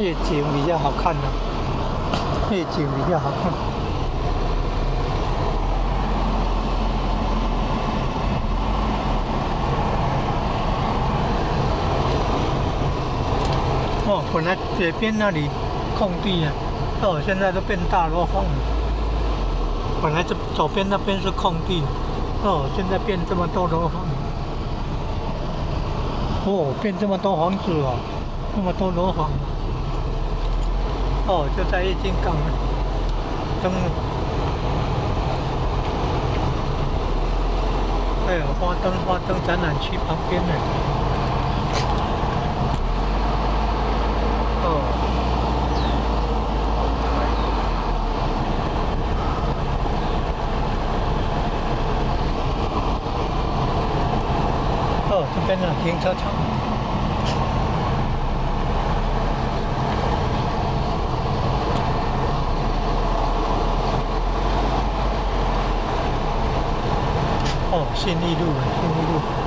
夜景比较好看的，夜景比较好看。哦，本来北边那里空地啊，哦，现在都变大楼房了。本来这左边那边是空地，哦，现在变这么多楼房。哦，变这么多房子哦，这么多楼房。哦，就在夜景港灯，哎呀，花灯展览区旁边呢。哦，哦，这边呢停车场。哦，信义路。